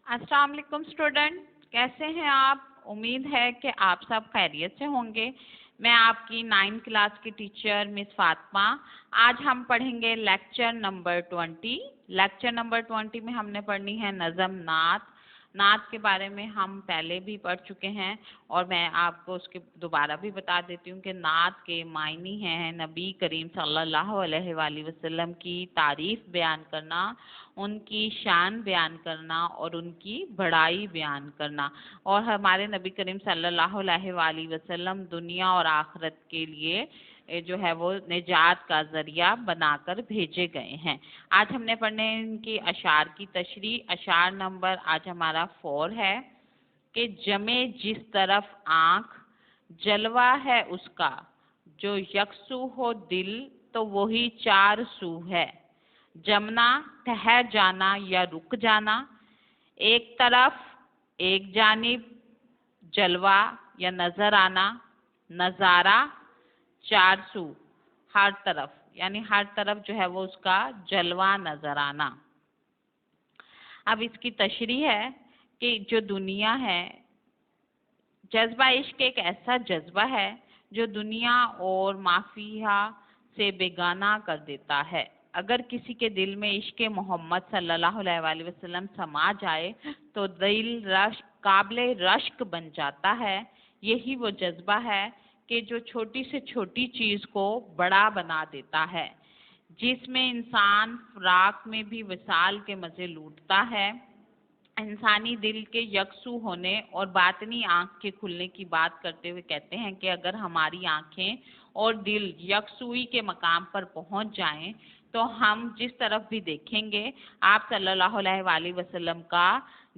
अस्सलाम वालेकुम स्टूडेंट, कैसे हैं आप? उम्मीद है कि आप सब खैरियत से होंगे। मैं आपकी 9th क्लास की टीचर मिस फातिमा। आज हम पढ़ेंगे लेक्चर नंबर 20। लेक्चर नंबर 20 में हमने पढ़नी है नज़म नात। नात के बारे में हम पहले भी पढ़ चुके हैं और मैं आपको उसके दोबारा भी बता देती हूँ कि नात के मायने हैं नबी करीम सल्लल्लाहु अलैहि वसल्लम की तारीफ बयान करना, उनकी शान बयान करना और उनकी बड़ाई बयान करना। और हमारे नबी करीम सल्लल्लाहु अलैहि वसल्लम दुनिया और आखिरत के लिए जो है वो निजात का जरिया बनाकर भेजे गए हैं। आज हमने पढ़ने इनकी अशार की तशरी। अशार नंबर आज हमारा 4 है कि जमे जिस तरफ आँख जलवा है उसका, जो यकसू हो दिल तो वही 4 सू है। जमना ठहर जाना या रुक जाना, एक तरफ एक जानिब जलवा या नजर आना, नजारा 4 सू हर तरफ, यानी हर तरफ जो है वो उसका जलवा नजर आना। अब इसकी तशरी है कि जो दुनिया है, जज्बा इश्क एक ऐसा जज्बा है जो दुनिया और माफिया से बेगाना कर देता है। अगर किसी के दिल में इश्क मोहम्मद सल्लल्लाहु अलैहि वसल्लम समा जाए तो दिल काबिले रश्क बन जाता है। यही वो जज्बा है कि जो छोटी से छोटी चीज को बड़ा बना देता है, जिसमें इंसान फराक में भी विसाल के मजे लूटता है। इंसानी दिल के यकसू होने और बातनी आँख के खुलने की बात करते हुए कहते हैं कि अगर हमारी आँखें और दिल यकसुई के मकाम पर पहुंच जाएं तो हम जिस तरफ भी देखेंगे आप सल्लल्लाहु अलैहि वसल्लम का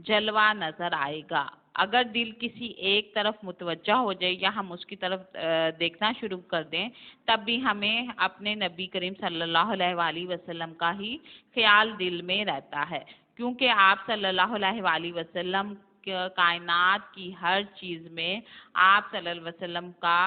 जलवा नजर आएगा। अगर दिल किसी एक तरफ मुतवज्जा हो जाए या हम उसकी तरफ देखना शुरू कर दें, तब भी हमें अपने नबी करीम सल्लल्लाहु अलैहि वसल्लम का ही ख्याल दिल में रहता है, क्योंकि आप सल्लल्लाहु अलैहि वसल्लम कायनात की हर चीज में आप सल्लल्लाहु अलैहि वसल्लम का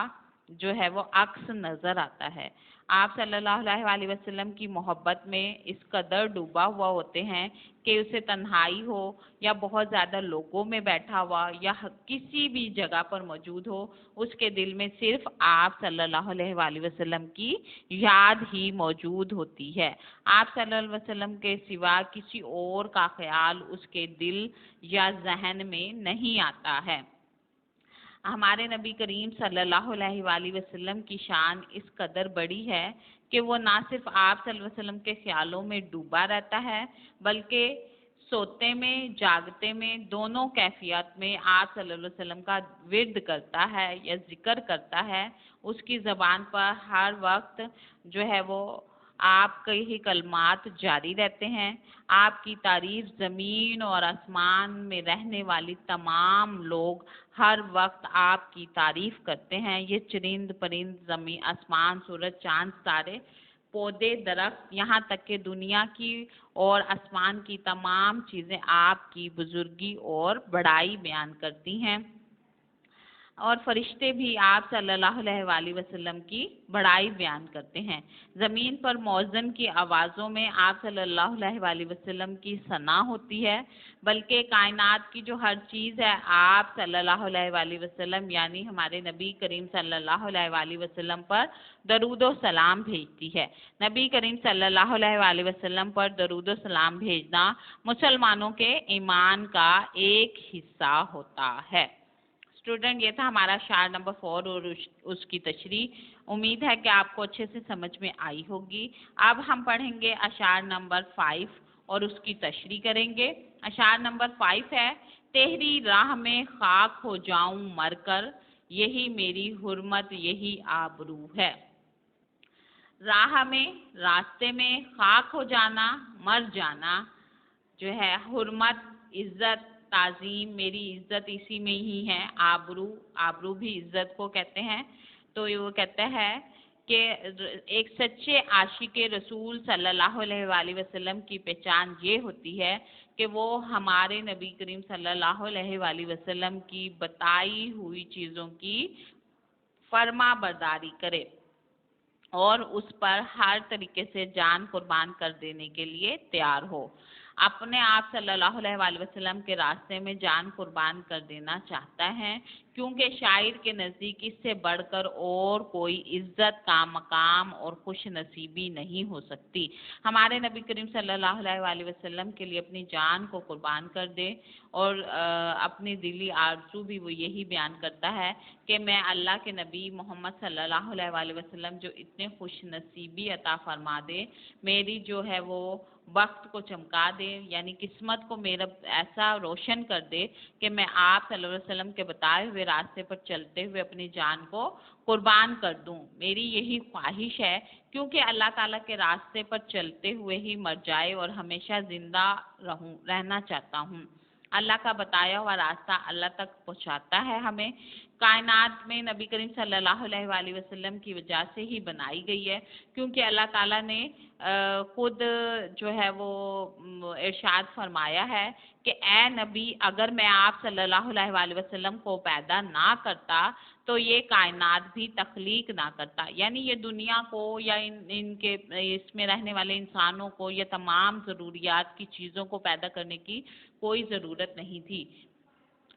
जो है वो अक्स नजर आता है। आप सल्लल्लाहु अलैहि वसल्लम की मोहब्बत में इस कदर डूबा हुआ होते हैं कि उसे तन्हाई हो या बहुत ज़्यादा लोगों में बैठा हुआ या किसी भी जगह पर मौजूद हो, उसके दिल में सिर्फ आप सल्लल्लाहु अलैहि वसल्लम की याद ही मौजूद होती है। आप सल्लल्लाहु अलैहि वसल्लम के सिवा किसी और का ख्याल उसके दिल या जहन में नहीं आता है। हमारे नबी करीम सल्लल्लाहु अलैहि वसल्लम की शान इस कदर बड़ी है कि वो ना सिर्फ आप सल्लल्लाहु अलैहि वसल्लम के ख्यालों में डूबा रहता है, बल्कि सोते में जागते में दोनों कैफियत में आप सल्लल्लाहु अलैहि वसल्लम का विर्द करता है या जिक्र करता है। उसकी ज़बान पर हर वक्त जो है वो आपके ही कलमात जारी रहते हैं। आपकी तारीफ ज़मीन और आसमान में रहने वाली तमाम लोग हर वक्त आपकी तारीफ करते हैं। ये चरिंद परिंद, ज़मीन, आसमान, सूरज, चांद, तारे, पौधे, दरख्त, यहाँ तक कि दुनिया की और आसमान की तमाम चीज़ें आपकी बुजुर्गी और बड़ाई बयान करती हैं। और फरिश्ते भी आप सल्लल्लाहु अलैहि वसल्लम की बड़ाई बयान करते हैं। ज़मीन पर मौज़न की आवाज़ों में आप सल्लल्लाहु अलैहि वसल्लम की सना होती है, बल्कि कायनात की जो हर चीज़ है आप सल्लल्लाहु अलैहि वसल्लम यानी हमारे नबी करीम सल्लल्लाहु अलैहि वसल्लम पर दरूद व सलाम भेजती है। नबी करीम सल्लल्लाहु अलैहि वसल्लम पर दरूद व सलाम भेजना मुसलमानों के ईमान का एक हिस्सा होता है। स्टूडेंट, ये था हमारा शार नंबर 4 और उसकी तशरी। उम्मीद है कि आपको अच्छे से समझ में आई होगी। अब हम पढ़ेंगे अशार नंबर 5 और उसकी तशरी करेंगे। अशार नंबर 5 है, तेरी राह में खाक हो जाऊं मरकर, यही मेरी हुर्मत यही आबरू है। राह में, रास्ते में, खाक हो जाना, मर जाना जो है हुर्मत, इज्जत, ताजीम, मेरी इज्जत इसी में ही है। आबरू, आबरू भी इज्जत को कहते हैं। तो ये वो कहते हैं कि एक सच्चे आशिक रसूल सल्लल्लाहु अलैहि वसल्लम की पहचान ये होती है कि वो हमारे नबी करीम सल्लल्लाहु अलैहि वसल्लम की बताई हुई चीज़ों की फर्मा बरदारी करे और उस पर हर तरीके से जान कुर्बान कर देने के लिए तैयार हो। अपने आप सल्लल्लाहु अलैहि वसल्लम के रास्ते में जान कुर्बान कर देना चाहता है, क्योंकि शायर के नज़दीक इससे बढ़कर और कोई इज्जत का मकाम और खुश नसीबी नहीं हो सकती। हमारे नबी करीम सल्लल्लाहु अलैहि वसल्लम के लिए अपनी जान को कुर्बान कर दे, और अपनी दिली आरज़ू भी वो यही बयान करता है कि मैं अल्लाह के नबी मोहम्मद सल्लल्लाहु अलैहि वसल्लम जो इतने खुश नसीबी अता फरमा दे, मेरी जो है वो वक्त को चमका दे, यानी किस्मत को मेरा ऐसा रोशन कर दे कि मैं आप सल्लल्लाहु अलैहि वसल्लम के बताए हुए रास्ते पर चलते हुए अपनी जान को कुर्बान कर दूं। मेरी यही ख्वाहिश है, क्योंकि अल्लाह ताला के रास्ते पर चलते हुए ही मर जाए और हमेशा जिंदा रहना चाहता हूँ। अल्लाह का बताया हुआ रास्ता अल्लाह तक पहुँचाता है हमें। कायनात में नबी करीम सल्लल्लाहु अलैहि वसल्लम की वजह से ही बनाई गई है, क्योंकि अल्लाह ताला ने खुद जो है वो इरशाद फरमाया है कि ए नबी, अगर मैं आप सल्लल्लाहु अलैहि वसल्लम को पैदा ना करता तो ये कायनात भी तख्लीक ना करता, यानी ये दुनिया को या इनके इसमें रहने वाले इंसानों को या तमाम ज़रूरियात की चीज़ों को पैदा करने की कोई ज़रूरत नहीं थी।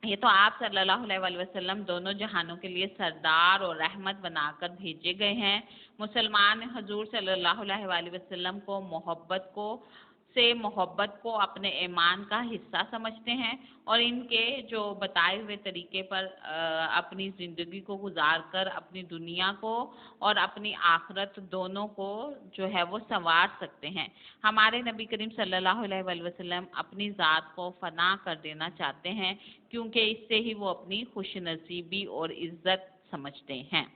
ये तो आप सल्लल्लाहु अलैहि वसल्लम दोनों जहानों के लिए सरदार और रहमत बनाकर भेजे गए हैं। मुसलमान हजूर सल्लल्लाहु अलैहि वसल्लम को मोहब्बत को अपने ईमान का हिस्सा समझते हैं, और इनके जो बताए हुए तरीके पर अपनी ज़िंदगी को गुजार कर अपनी दुनिया को और अपनी आखिरत दोनों को जो है वो संवार सकते हैं। हमारे नबी करीम सल्लल्लाहु अलैहि वसल्लम अपनी ज़ात को फना कर देना चाहते हैं, क्योंकि इससे ही वो अपनी खुश नसीबी और इज्जत समझते हैं।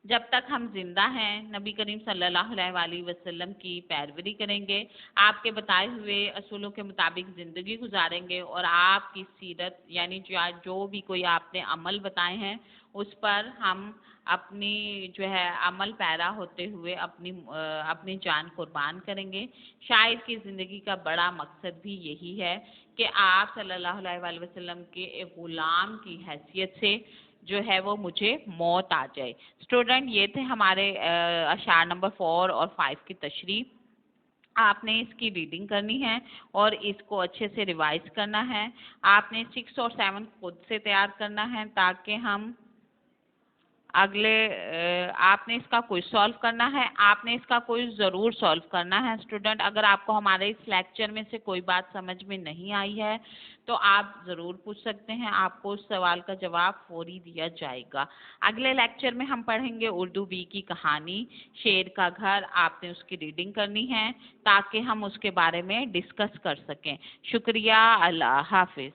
जब तक हम जिंदा हैं नबी करीम सल्लल्लाहु अलैहि वसल्लम की पैरवी करेंगे, आपके बताए हुए असूलों के मुताबिक ज़िंदगी गुजारेंगे, और आपकी सीरत यानी जो भी कोई आपने अमल बताए हैं उस पर हम अपनी जो है अमल पैरा होते हुए अपनी जान कुर्बान करेंगे। शायर की ज़िंदगी का बड़ा मकसद भी यही है कि आप सल्लल्लाहु अलैहि वसल्लम के एक ग़ुलाम की हैसियत से जो है वो मुझे मौत आ जाए। स्टूडेंट, ये थे हमारे अशार नंबर 4 और 5 की तशरीह। आपने इसकी रीडिंग करनी है और इसको अच्छे से रिवाइज करना है। आपने 6 और 7 खुद से तैयार करना है, ताकि हम आपने इसका क्विज सॉल्व करना है। आपने इसका क्विज ज़रूर सॉल्व करना है स्टूडेंट। अगर आपको हमारे इस लेक्चर में से कोई बात समझ में नहीं आई है तो आप ज़रूर पूछ सकते हैं, आपको उस सवाल का जवाब फौरी दिया जाएगा। अगले लेक्चर में हम पढ़ेंगे उर्दू बी की कहानी शेर का घर। आपने उसकी रीडिंग करनी है ताकि हम उसके बारे में डिस्कस कर सकें। शुक्रिया, अल्लाह हाफिज़।